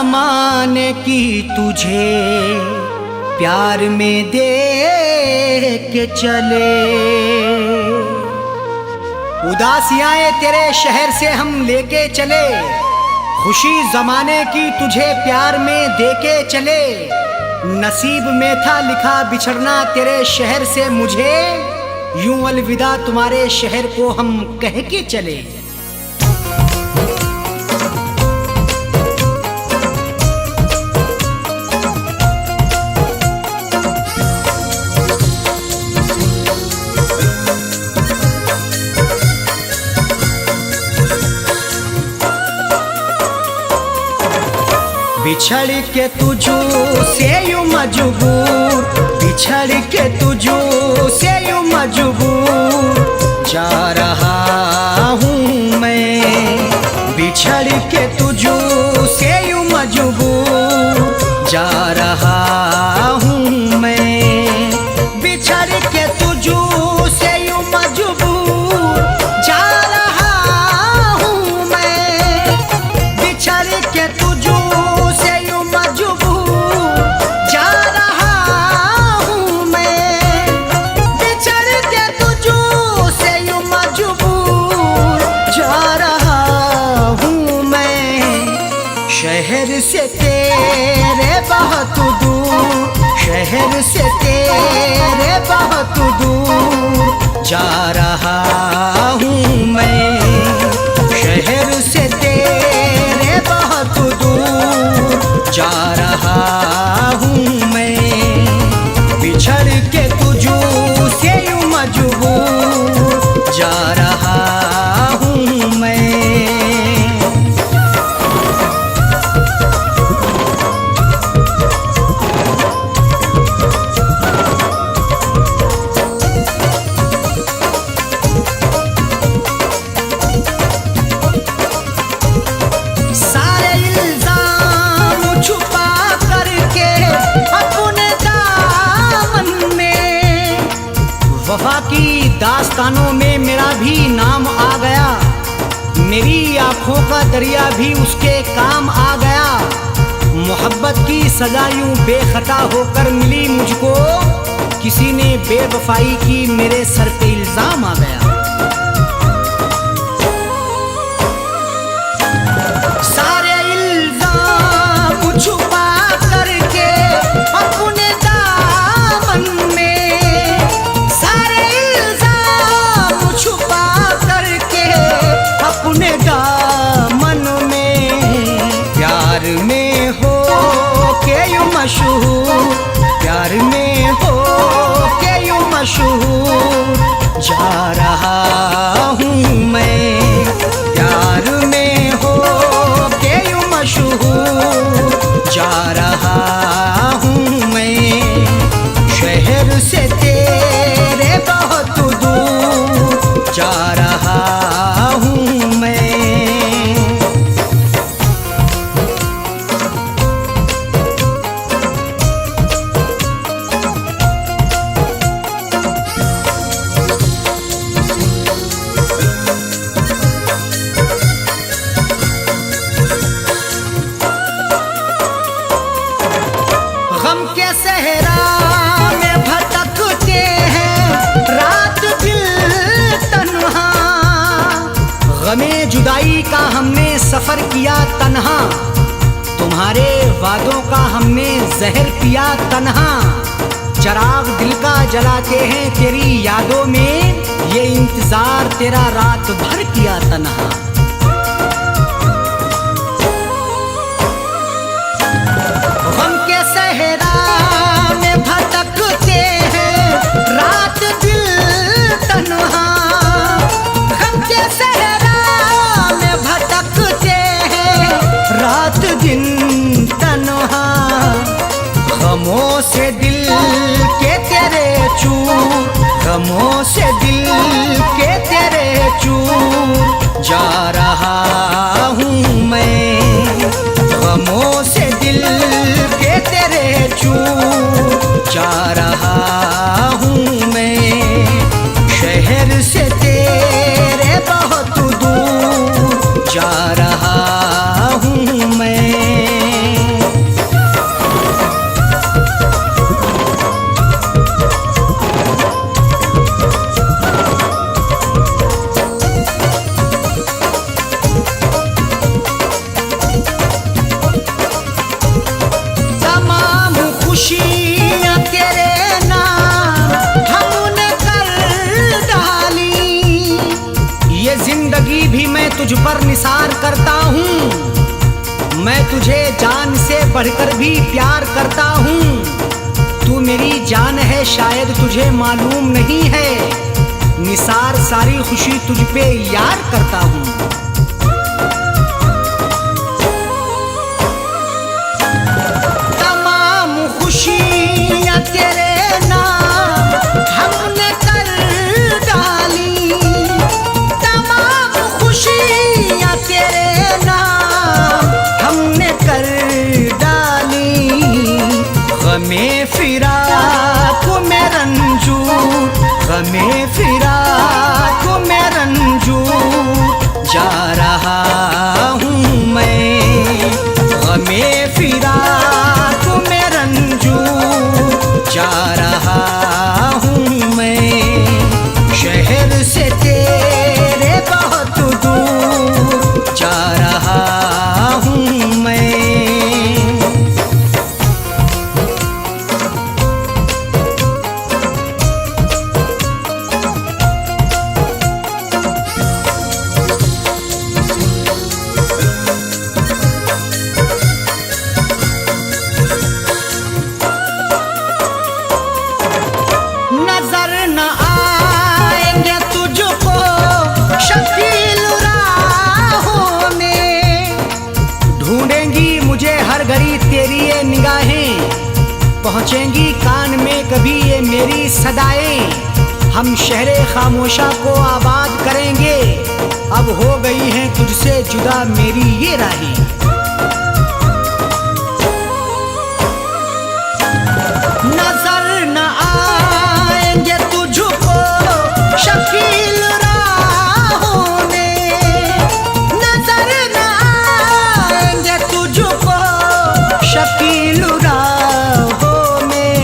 जमाने की तुझे प्यार में दे के चले। उदासियाँ तेरे शहर से हम लेके चले, खुशी जमाने की तुझे प्यार में दे के चले। नसीब में था लिखा बिछड़ना तेरे शहर से मुझे, यूं अलविदा तुम्हारे शहर को हम कह के चले। बिछड़ के तुझो से यूं मजबूर, बिछड़ के तुझो से यूं मजबूर जा रहा हूँ मैं। बिछड़ के तुझो से यूं मजबूर जा रहा हूँ मैं। बिछड़ के तुझो से यूं मजबूर जा रहा हूँ मैं। बिछड़ के तुझो शहर से तेरे बहुत दूर, शहर से तेरे बहुत दूर जा रहा हूँ मैं। शहर से तेरे बहुत दूर जा रहा हूँ मैं। बिछड़ के तुझो से यूं मजबूर जा रहा हूँ मैं। वफा की दास्तानों में मेरा भी नाम आ गया, मेरी आँखों का दरिया भी उसके काम आ गया। मोहब्बत की सजा यूं बेखता होकर मिली मुझको, किसी ने बेवफाई की मेरे सर पे इल्जाम आ गया। सारे इल्जाम छुपा करके अपने दामन में, अपने दामन में प्यार में हो के यूं मशहूर, प्यार में हो के यूं मशहूर जा रहा हूँ मैं। प्यार में हो के यूं मशहूर जा रहा हूँ मैं। शहर से तेरे बहुत दूर जा रहा हूँ मैं। गम के सहरा में भटकते हैं रात दिल तन्हा, गमे जुदाई का हमने सफर किया तन्हा, तुम्हारे वादों का हमने जहर पिया तन्हा। चराग दिल का जलाते हैं तेरी यादों में, ये इंतजार तेरा रात भर किया तन्हा। गम के सहरा में भटकते हैं रात दिल तन्हा, गम के सहरा में भटकते हैं रात दिन तन्हा। गमों से दिल के तेरे चूर, गमों से दिल के तेरे चूर जा रहा हूँ मैं। गमों से दिल के तेरे चूर जा रहा हूँ मैं। शहर से तेरे बहुत दूर जा रहा हूँ मैं। तुझ पर निसार करता हूँ। मैं तुझे जान से बढ़कर भी प्यार करता हूँ। तू मेरी जान है शायद तुझे मालूम नहीं है, निसार सारी खुशी तुझ पे यार करता हूँ। तमाम खुशियाँ तेरे नाम हमने कर डाली, तमाम खुशियाँ तेरे नाम हमने कर डाली। गमे फिराक में रंजूर, गमे फिराक में रंजूर जा रहा हूँ मैं। गमे फिराक में रंजूर जा रहा हूँ मैं। शहर से तेरे बहुत दूर जा रहा हूँ मैं। नजर न आएंगे तुझको शकील राहों में, ढूंढेंगी मुझे हर घड़ी तेरी ये निगाहें, पहुंचेंगी कान में कभी ये मेरी सदाएं। हम शहरे खामोशा को आबाद करेंगे, अब हो गई हैं तुझसे जुदा मेरी ये राहें। नजर न आएंगे तुझको शकील राहों में, नजर न आएंगे तुझको शकील राहों में।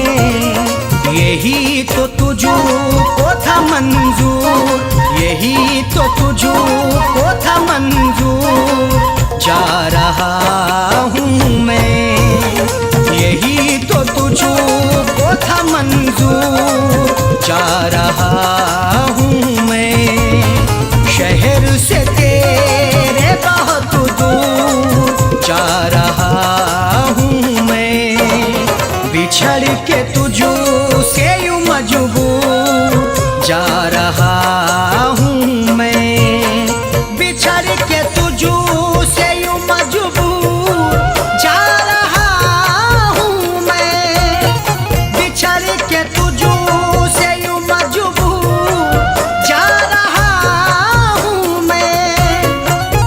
यही तो तुझको था मंजूर, यही तो तुझको था मंजूर जा रहा हूँ मैं। यही तो तुझको था मंजूर जा रहा हूँ मैं। शहर से तेरे बहुत दूर जा रहा हूँ मैं। बिछड़ के तुझसे यूं मजबूर जा रहा हूँ मैं। बिछड़ के तुझसे यूं मजबूर जा रहा हूँ मैं। बिछड़ के तुझसे यूं मजबूर जा रहा हूँ मैं।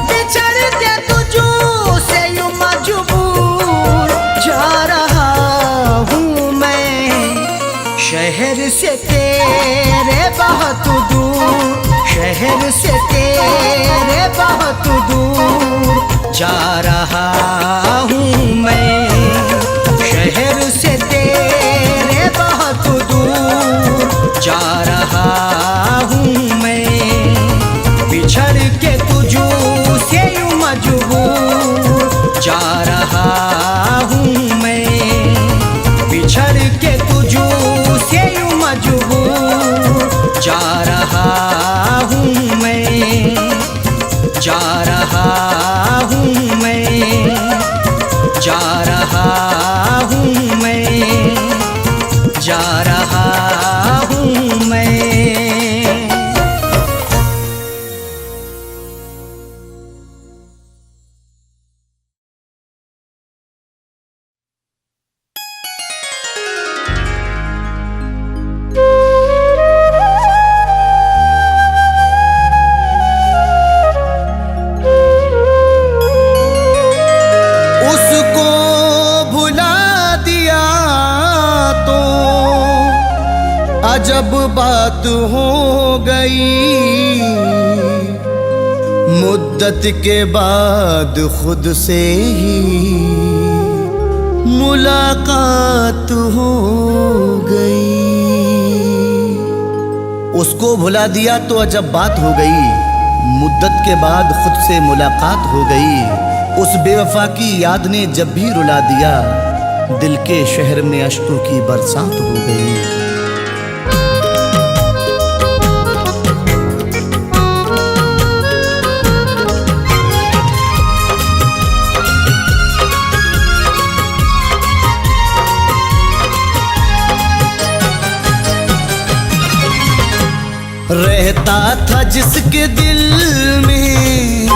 बिछड़ के तुझसे यूं मजबूर जा रहा हूँ मैं। शहर से तेरे बहुत दूर, शहर से तेरे बहुत दूर जा रहा हूँ मैं। शहर से तेरे बहुत दूर जा रहा हूँ मैं। बिछड़ के तुझसे यूं मजबूर जा रहा हूँ मैं। बिछड़ के तुझसे यूं मजबूर जा रहा हूँ मैं। जा रहा हूँ मैं, जा रहा हूँ मैं, जा रहा हूँ मैं। अजब बात हो गई, मुद्दत के बाद खुद से ही मुलाकात हो गई। उसको भुला दिया तो अजब बात हो गई, मुद्दत के बाद खुद से मुलाकात हो गई। उस बेवफा की याद ने जब भी रुला दिया, दिल के शहर में अश्कों की बरसात हो गई। था जिसके दिल में,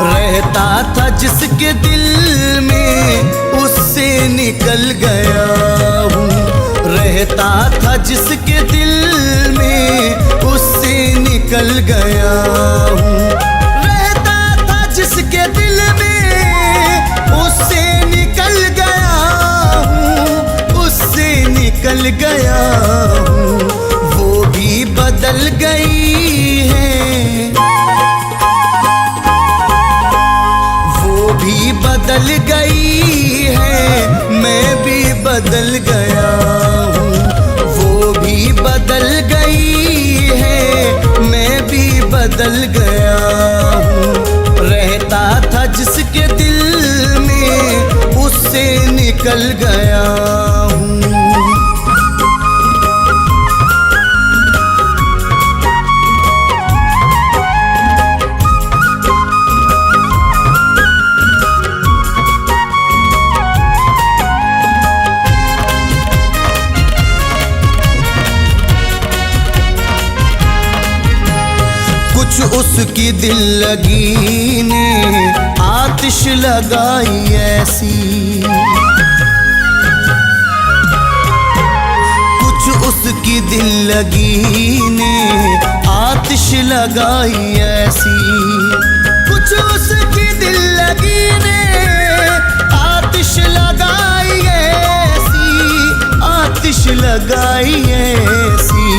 रहता था जिसके दिल में, उससे निकल गया हूँ। रहता था जिसके दिल में, उससे निकल गया हूँ। रहता था जिसके दिल में, उससे निकल गया हूँ। उससे निकल गया हूँ। वो भी बदल गई है, वो भी बदल गई है, मैं भी बदल गया हूँ। वो भी बदल गई है, मैं भी बदल गया हूँ। रहता था जिसके दिल में, उससे निकल गया हूँ। कुछ उसकी दिल लगी ने आतिश लगाई ऐसी, कुछ उसकी दिल लगी ने आतिश लगाई ऐसी, कुछ उसकी दिल लगी ने आतिश लगाई ऐसी, आतिश लगाई ऐसी।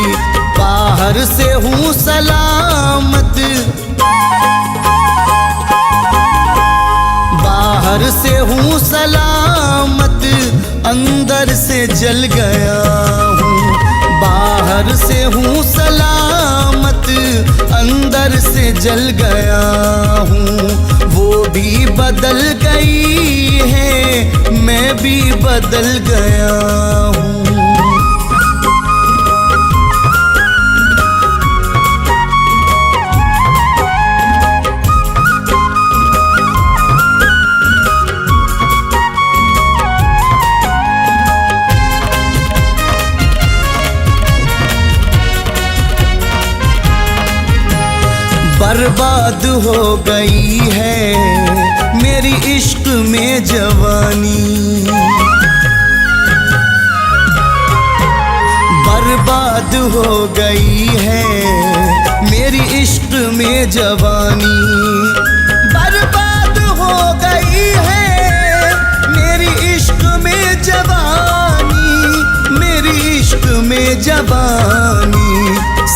बाहर से हूँ सलामत, बाहर से हूँ सलामत, अंदर से जल गया हूँ। बाहर से हूँ सलामत, अंदर से जल गया हूँ। वो भी बदल गई है, मैं भी बदल गया हूँ। बर्बाद हो गई है मेरी इश्क में जवानी, बर्बाद हो गई है मेरी इश्क में जवानी। बर्बाद हो गई है मेरी इश्क में जवानी, मेरी इश्क में जवानी।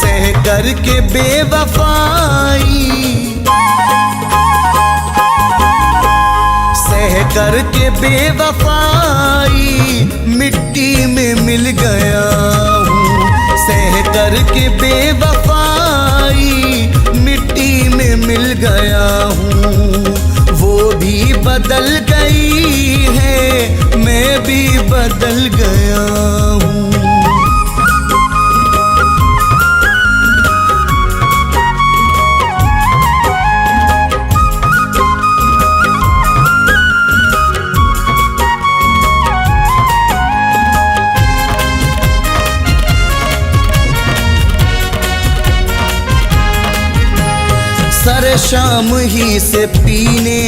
सह कर के बेवफाई, सह कर के बेवफाई, मिट्टी में मिल गया हूँ। सह कर के बेवफाई, मिट्टी में मिल गया हूँ। वो भी बदल गई है, मैं भी बदल गया हूँ। सर शाम ही से पीने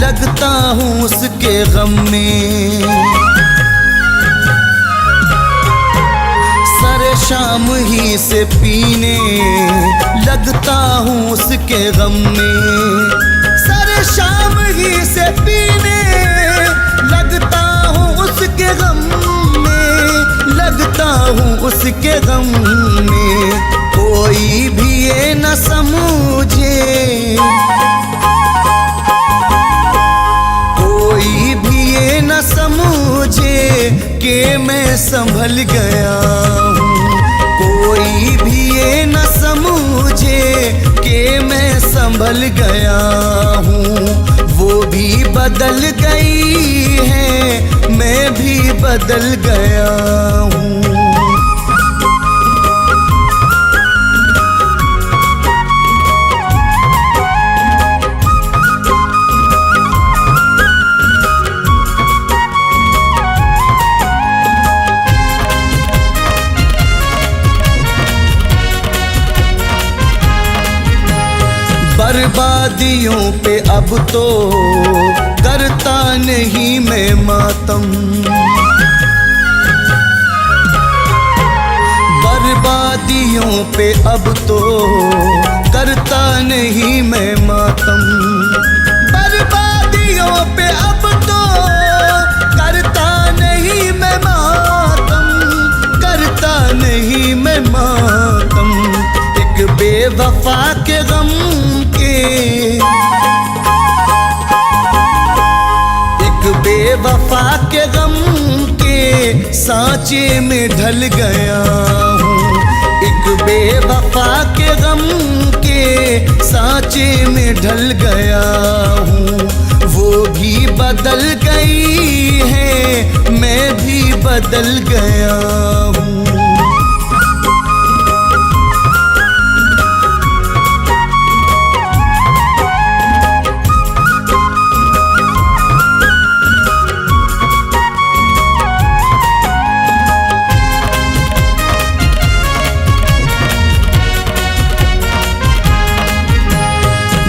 लगता हूँ उसके गम में, सर शाम ही से पीने लगता हूँ उसके गम में। सर शाम ही से पीने लगता हूँ उसके गम में, लगता हूँ उसके गम में। कोई भी ये न समझे, कोई भी ये न समझे कि मैं संभल गया हूँ। कोई भी ये न समझे कि मैं संभल गया हूँ। वो भी बदल गई है, मैं भी बदल गया हूँ। बर्बादियों पे अब तो करता नहीं मैं मातम, बर्बादियों पे अब तो करता नहीं मैं मातम, बर्बादियों पे अब तो करता नहीं मैं मातम, करता नहीं मैं मातम। एक बेवफा के गम के, एक बेवफा के गम के सांचे में ढल गया हूँ, एक बेवफा के गम के सांचे में ढल गया हूँ। वो भी बदल गई है, मैं भी बदल गया हूँ।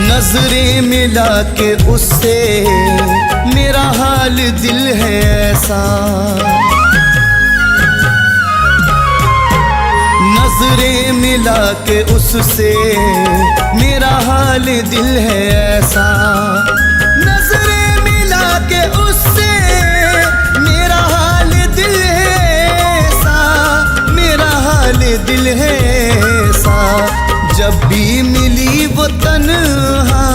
नजरें मिला के उससे मेरा हाल दिल है ऐसा, नजरें मिला के उससे मेरा हाल दिल है ऐसा, नजरें मिला के उससे मेरा हाल दिल है ऐसा, मेरा हाल दिल है ऐसा। जब भी मिली वो तन्हा,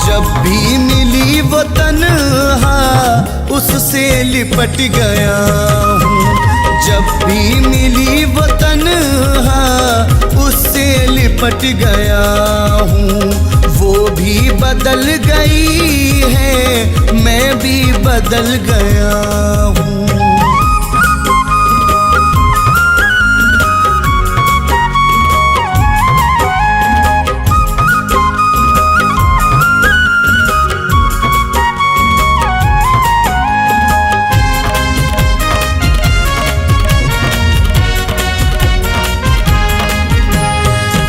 जब भी मिली वो तन्हा उससे लिपट गया हूँ, जब भी मिली वो तन्हा उससे लिपट गया हूँ। वो भी बदल गई है, मैं भी बदल गया हूँ।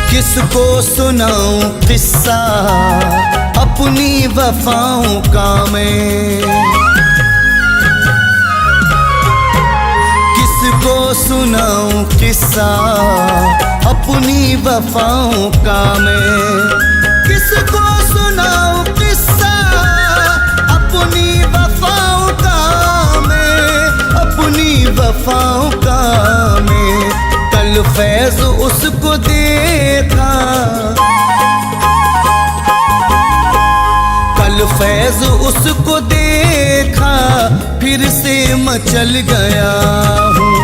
किसको सुनाऊं किस्सा अपनी वफाओं का मैं, किसको सुनाऊं किस्सा अपनी वफाओं का मैं, किसको सुनाऊं किस्सा अपनी वफाओं का मैं, अपनी वफाओं का मैं। कल फैज उसको देखा, कल फैज उसको देखा फिर से मचल गया हूँ,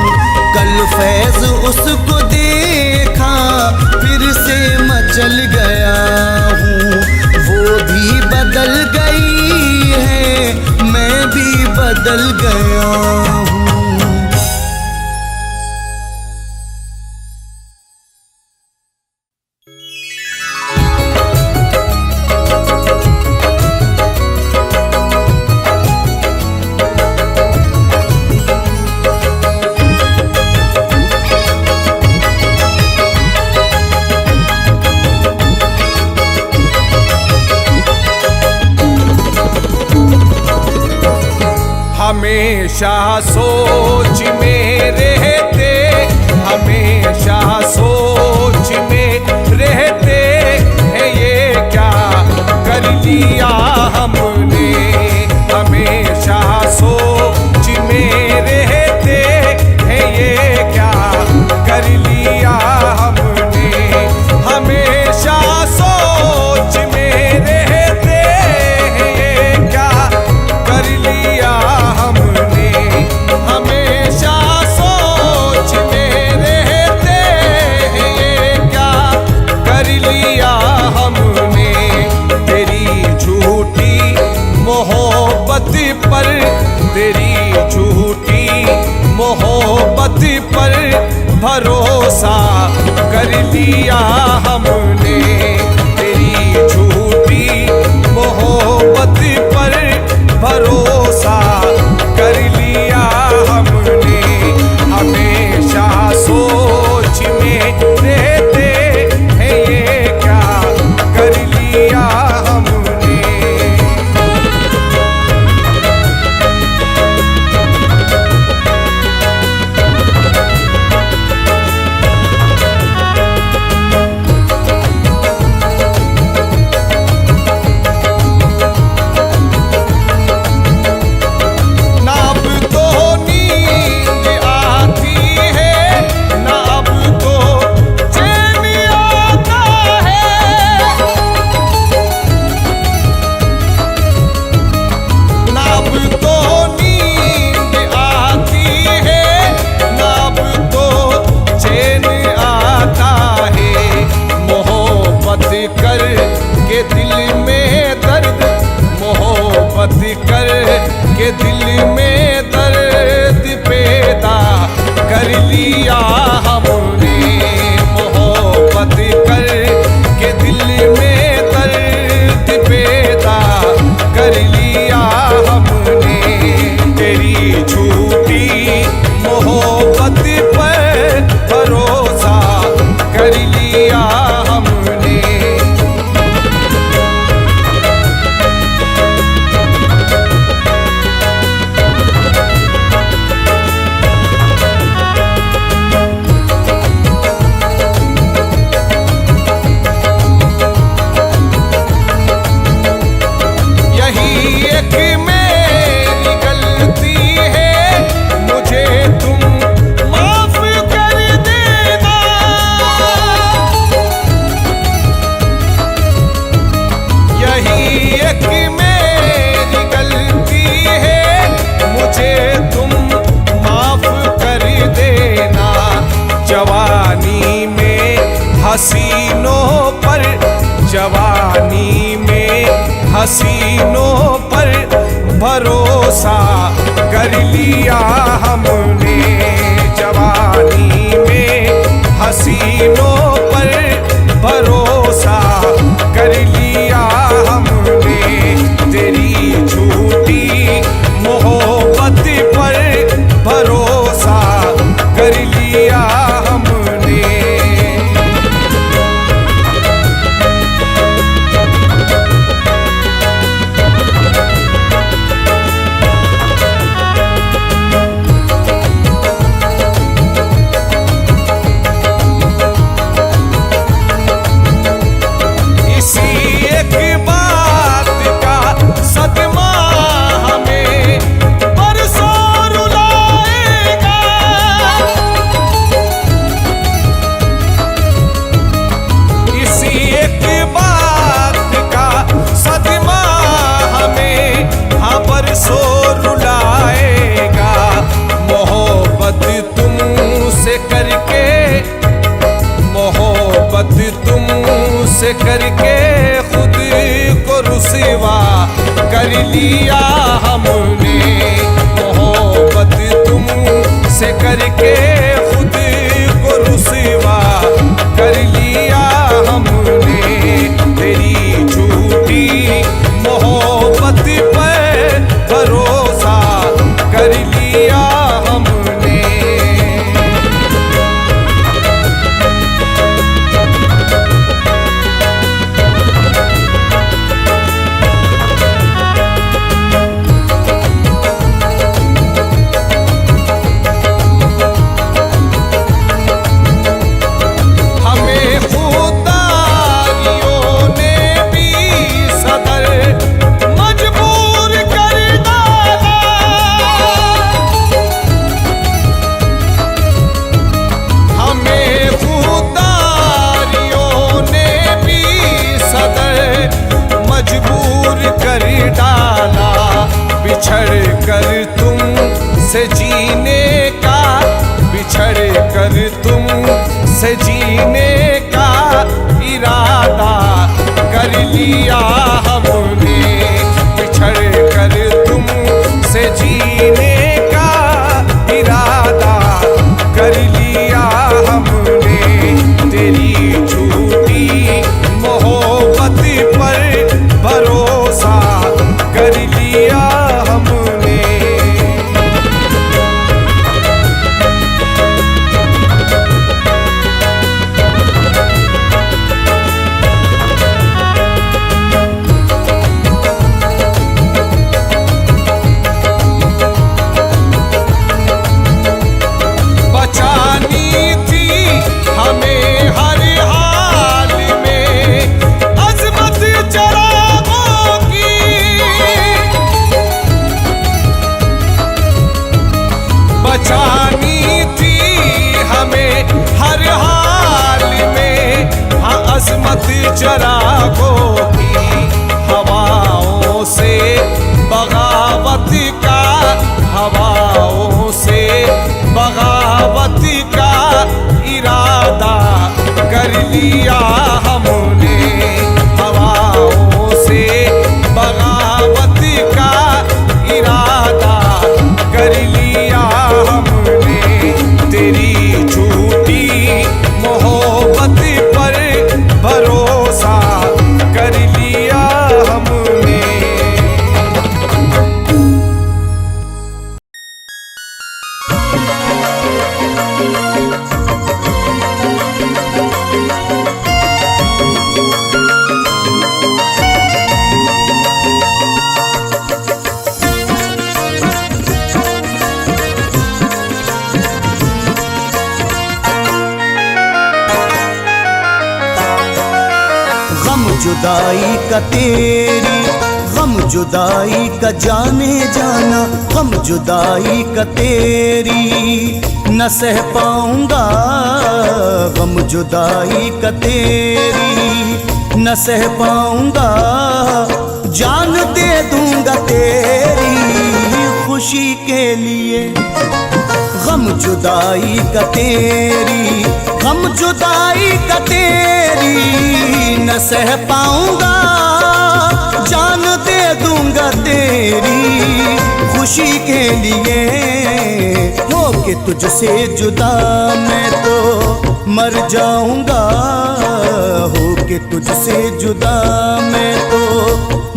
कल फैज उसको देखा फिर से मचल गया हूँ। वो भी बदल गई है, मैं भी बदल गया हूँ। हमेशा सोच में रहते, हमेशा सोच में रहते हैं, ये क्या कर लिया हमने। हमेशा सोच में रहते हैं, ये क्या कर लिया हमने। हमेशा सोच में रहते हैं, ये क्या कर लिया हमने। हमेशा सोच में रहते हैं, ये क्या कर लिया हमने। तेरी झूठी मोहब्बत पर, तेरी झूठी मोहब्बत पर भरोसा कर लिया हमने। तेरी झूठी मोहब्बत पर भरोसा कर लिया हमने। हमेशा सोच में रहते हसीनों पर, जवानी में हसीनों पर भरोसा कर लिया हमने। जवानी में हसीनों पर भरोसा कर लिया हमने। तेरी झूठी मोहब्बत पर भरोसा कर लिया हमने। तुमसे करके खुद को रुसवा कर लिया हमने। मोहब्बत तुमसे करके खुद को रुसवा कर लिया हमने। तेरी झूठी मोहब्बत पर भरोसा कर लिया हमने। बिछड़ कर तुमसे जीने का, बिछड़ कर तुमसे जीने का इरादा कर लिया हमने। बिछड़ कर तुमसे जीने का इरादा कर लिया हमने। तेरी झूठी मोहब्बत पर भरोसा कर लिया हमने। बचानी थी हमें हर हाल में अज़मत चरागों की। बचानी थी हमें हर हाल में, हाँ अज़मत चरागों की। हवाओं से बगावत का, हवाओं से बगावत का इरादा कर लिया हमने। हवाओं से बगावत का इरादा कर लिया हमने। तेरी झूठी मोहब्बत पर भरोसा कर लिया हमने। जुदाई का तेरी, गम जुदाई का जाने जाना, गम जुदाई का तेरी न सह पाऊंगा। गम जुदाई का तेरी न सह पाऊंगा। जान दे दूंगा तेरी खुशी के लिए। गम जुदाई का तेरी, गम जुदाई का तेरी न सह पाऊंगा, जान दे दूंगा तेरी खुशी के लिए। हो के तुझसे जुदा मैं तो मर जाऊंगा, हो के तुझसे जुदा मैं तो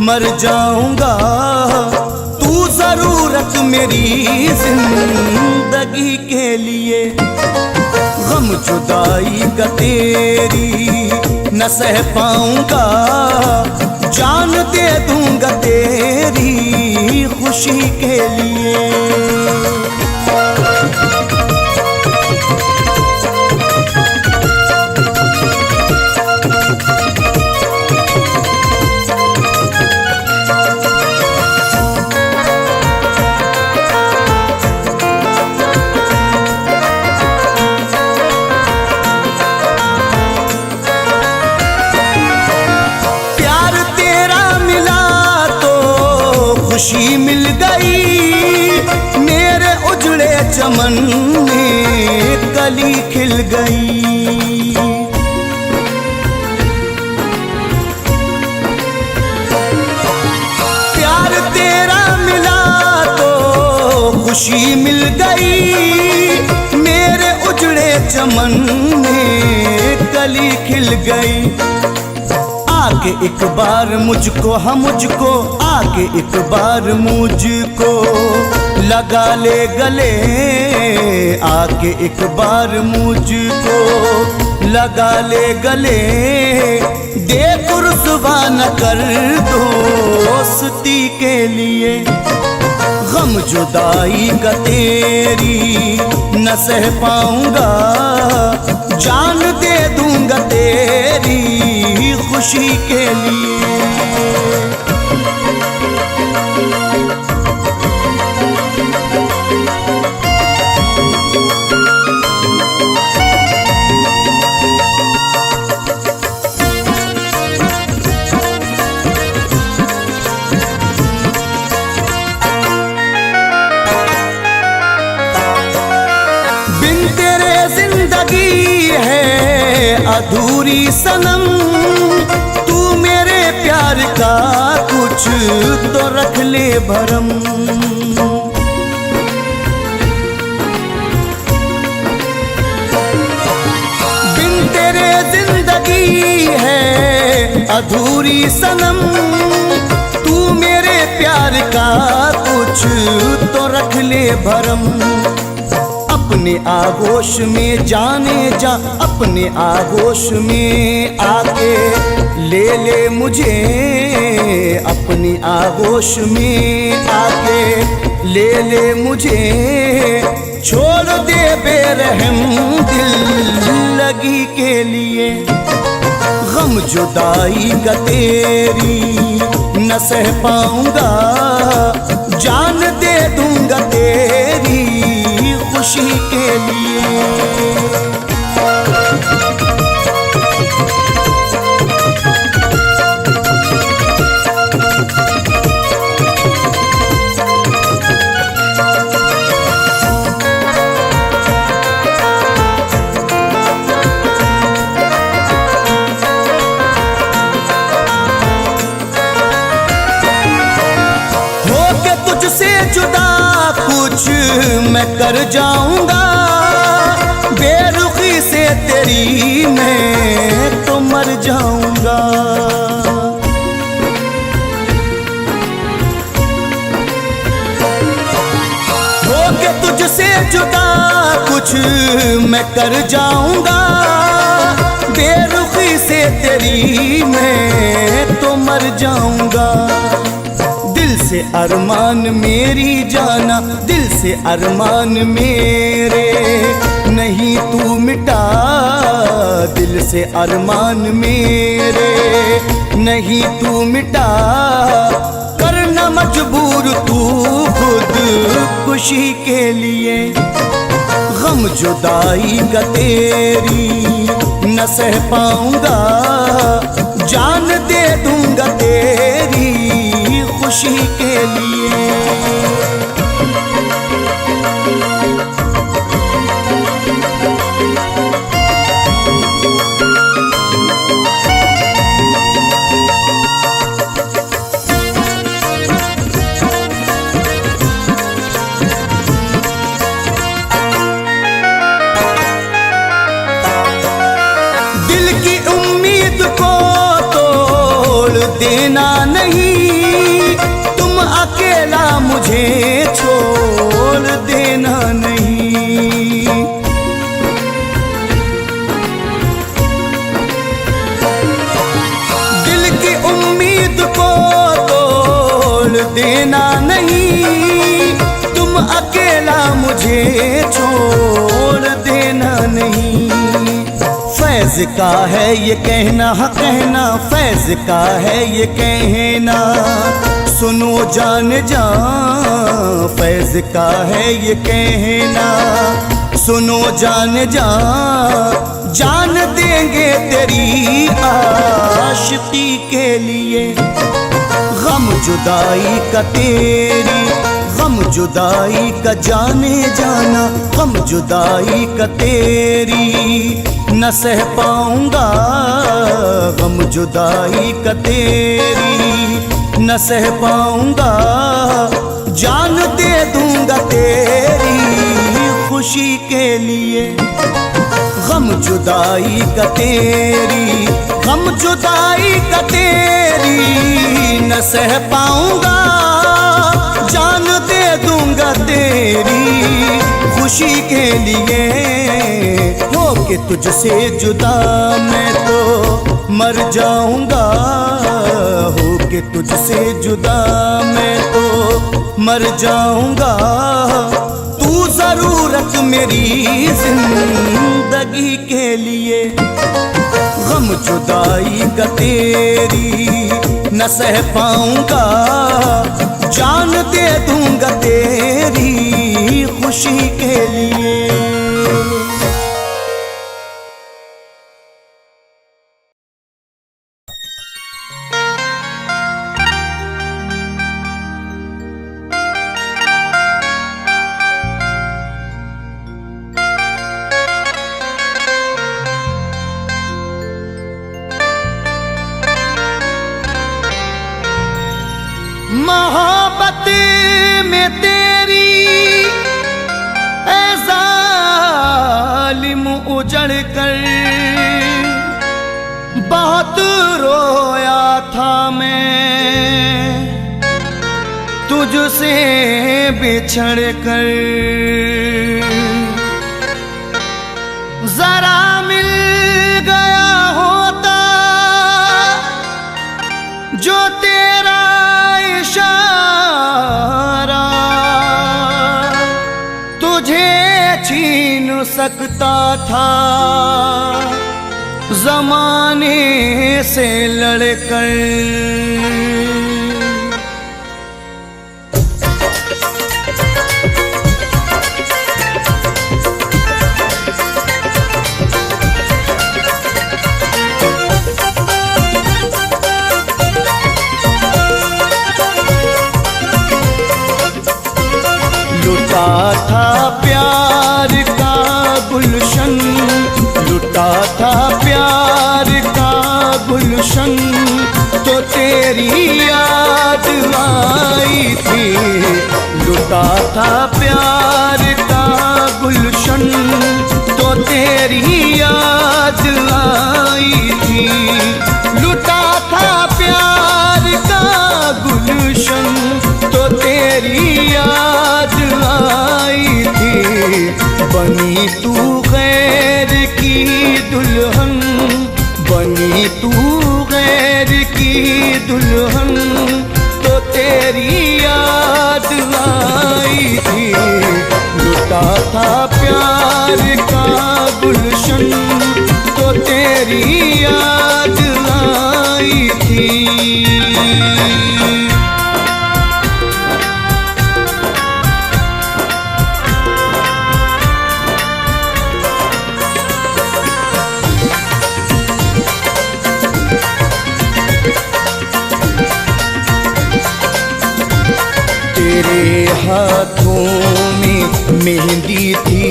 मर जाऊंगा। तू जरूरत मेरी जिंदगी के लिए, गम जुदाई का तेरी न सह पाऊंगा, जान दे दूंगा तेरी खुशी के लिए। खुशी मिल गई मेरे उजड़े चमन में, कली खिल गई। प्यार तेरा मिला तो खुशी मिल गई मेरे उजड़े चमन में, कली खिल गई। आके एक बार मुझको, हाँ मुझको आके एक बार मुझको लगा ले गले, आके एक बार मुझको लगा ले गले। देख रुसवा न कर दोस्ती के लिए, गम जुदाई का तेरी न सह पाऊंगा, जान दे दूंगा तेरी खुशी के लिए। बिन तेरे जिंदगी है अधूरी सनम, तू मेरे प्यार का कुछ तो रख ले भरम। बिन तेरे जिंदगी है अधूरी सनम, तू मेरे प्यार का कुछ तो रख ले भरम। अपने आगोश में जाने जा, अपने आगोश में आके ले ले मुझे, अपनी आगोश में आके ले ले मुझे। छोड़ दे बेरहम दिल लगी के लिए, गम जुदाई का तेरी न सह पाऊंगा, जान दे दूंगा तेरी खुशी के लिए। होके तुझसे जुदा कुछ मैं कर जाऊंगा, बेरुखी से तेरी मैं तो मर जाऊंगा। होके तुझसे जुदा कुछ मैं कर जाऊंगा, बेरुखी से तेरी मैं तो मर जाऊंगा। दिल से अरमान मेरी जाना, दिल से अरमान मेरे नहीं तू मिटा, दिल से अरमान मेरे नहीं तू मिटा। करना मजबूर तू खुद खुशी के लिए, गम जुदाई का तेरी न सह पाऊंगा, जान दे दूंगा तेरी खुशी के लिए। उम्मीद को तोड़ देना नहीं, तुम अकेला मुझे छोड़ देना नहीं। दिल की उम्मीद को तोड़ देना नहीं, तुम अकेला मुझे छोड़ देना नहीं। फैज का है ये कहना, हाँ कहना फैज का है ये कहना, सुनो जान जा। फैज का है ये कहना, सुनो जान जा। जान देंगे तेरी आशिकी के लिए, गम जुदाई का तेरी, गम जुदाई का जाने जाना, गम जुदाई का तेरी न सह पाऊंगा। गम जुदाई का तेरी न सह पाऊंगा, जान दे दूंगा तेरी खुशी के लिए। गम जुदाई का तेरी, गम जुदाई का तेरी न सह पाऊंगा, जान दे दूंगा तेरी खुशी के लिए। हो के तुझसे जुदा मैं तो मर जाऊंगा, हो के तुझसे जुदा मैं तो मर जाऊंगा। तू जरूरत मेरी जिंदगी के लिए। गम जुदाई का तेरी न सह पाऊंगा, जान दे दूंगा तेरी खुशी के लिए। मोहब्बत में तेरी ऐ जालिम उजड़ कर बहुत रोया था मैं, तुझसे बिछड़ कर। जरा मिल गया होता जो तेरा इशारा, तुझे छीन सकता था ज़माने से लड़कर। लुटा था प्यार का गुलशन, लुटा था प्यार का गुलशन, तो तेरी याद आई थी। लुटा था प्यार का गुलशन, तो तेरी याद आई थी। लुटा था प्यार का गुलशन, तो तेरी याद आई थी। बनी तू गैर की दुल्हन, बनी तू गैर की दुल्हन, तो तेरी याद आई थी। लुटा था प्यार का गुलशन, तो तेरी याद आई थी। तेरे हाथों में मेहंदी थी,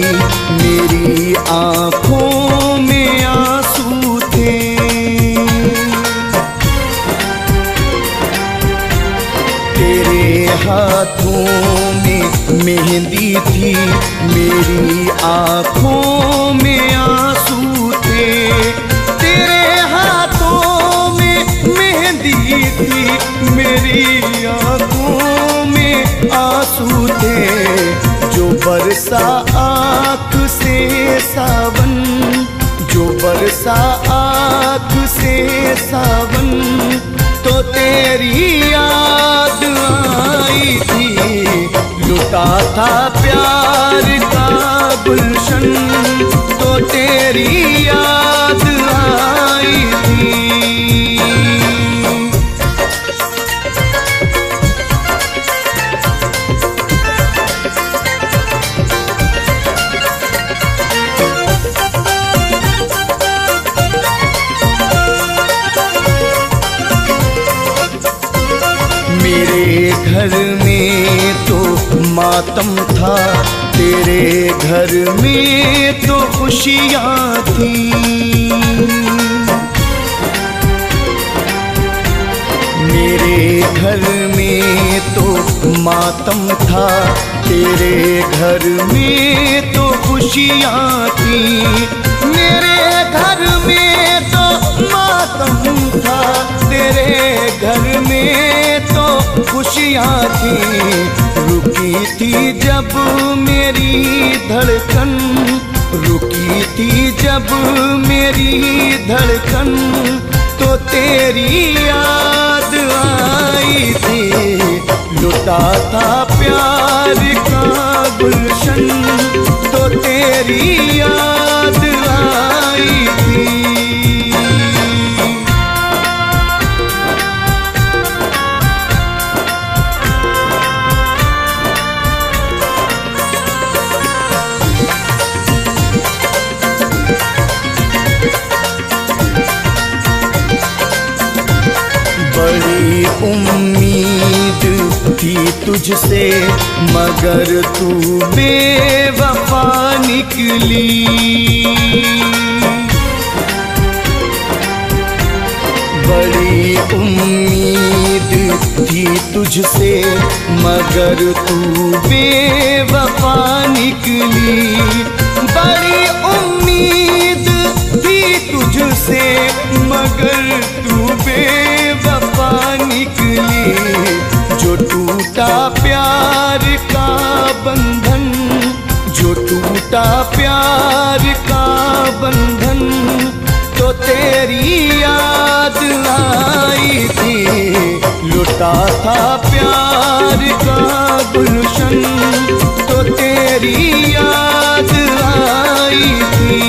मेरी आँखों में आंसू थे। तेरे हाथों में मेहंदी थी, मेरी आँखों में आंसू थे। तेरे हाथों तेरी आंखों में आंसू थे, जो बरसा आँख से सावन, जो बरसा आँख से सावन, तो तेरी याद आई थी। लुटा था प्यार का गुलशन, तो तेरी याद आई थी। मेरे घर में तो मातम था, तेरे घर में तो खुशियाँ थी। मेरे घर में तो मातम था, तेरे घर में तो खुशियाँ थी। मेरे घर में तो मातम था, तेरे घर में तो खुशियाँ थी। रुकी थी जब मेरी धड़कन, रुकी थी जब मेरी धड़कन, तो तेरी याद आई थी। लुटा था प्यार का गुलशन, तो तेरी याद आई थी। बड़ी उम्मीद थी तुझसे, मगर तू बेवफा निकली। बड़ी उम्मीद थी तुझसे, मगर तू बेवफा निकली। बड़ी उम्मीद थी तुझसे, मगर तू बेवफा निकली। जो टूटा प्यार का बंधन, जो टूटा प्यार का बंधन, तो तेरी याद आई थी। लुटा था प्यार का गुलशन, तो तेरी याद आई थी।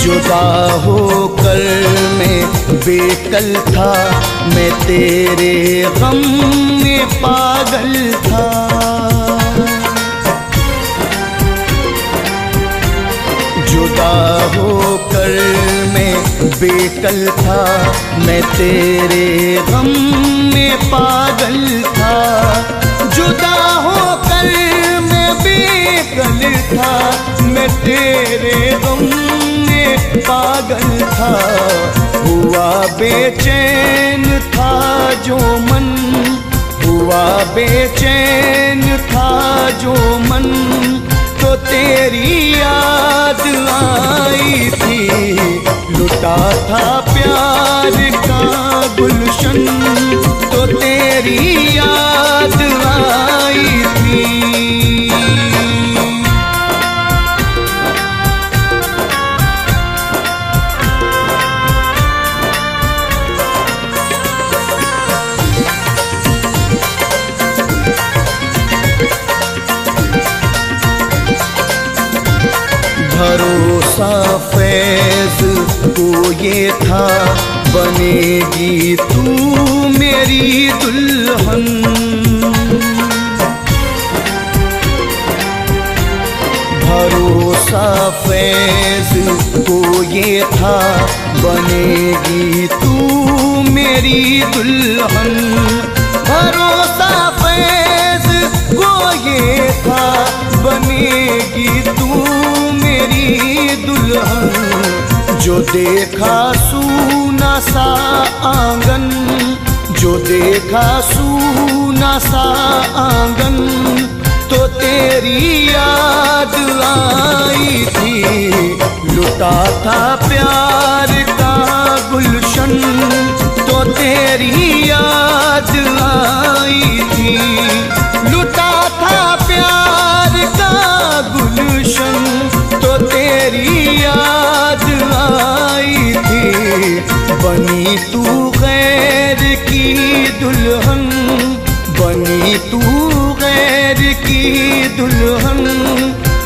जुदा होकर मैं बेकल था, मैं तेरे गम में पागल था। जुदा होकर मैं बेकल था, मैं तेरे गम में पागल था। जुदा होकर मैं बेकल था, मैं तेरे गम पागल था। हुआ बेचैन था जो मन, हुआ बेचैन था जो मन, तो तेरी याद आई थी। लुटा था प्यार का गुलशन, तो तेरी याद आई थी। भरोसा फैज को ये था, बनेगी तू मेरी दुल्हन। भरोसा फैज को ये था, बनेगी तू मेरी दुल्हन। भरोसा फैज को ये था, बनेगी तू मेरी दुल्हन। जो जो देखा सूना सा आंगन, जो देखा सूना सा आंगन, तो तेरी याद आई थी। लुटा था प्यार का गुलशन, तो तेरी याद आई थी। लुटा था प्यार का गुलशन, तो तेरी याद आई थी। बनी तू गैर की दुल्हन, बनी तू गैर की दुल्हन,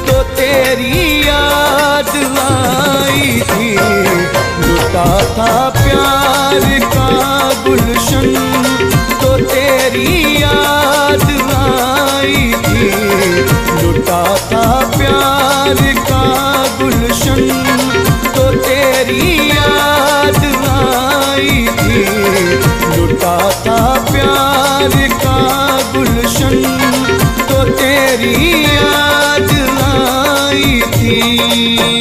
तो तेरी याद आई थी। लुटा था प्यार का गुलशन, तो तेरी याद आई थी। लुटा था प्यार का गुलशन, तो तेरी याद आई थी। लुटा था प्यार का गुलशन, तो तेरी याद आई थी।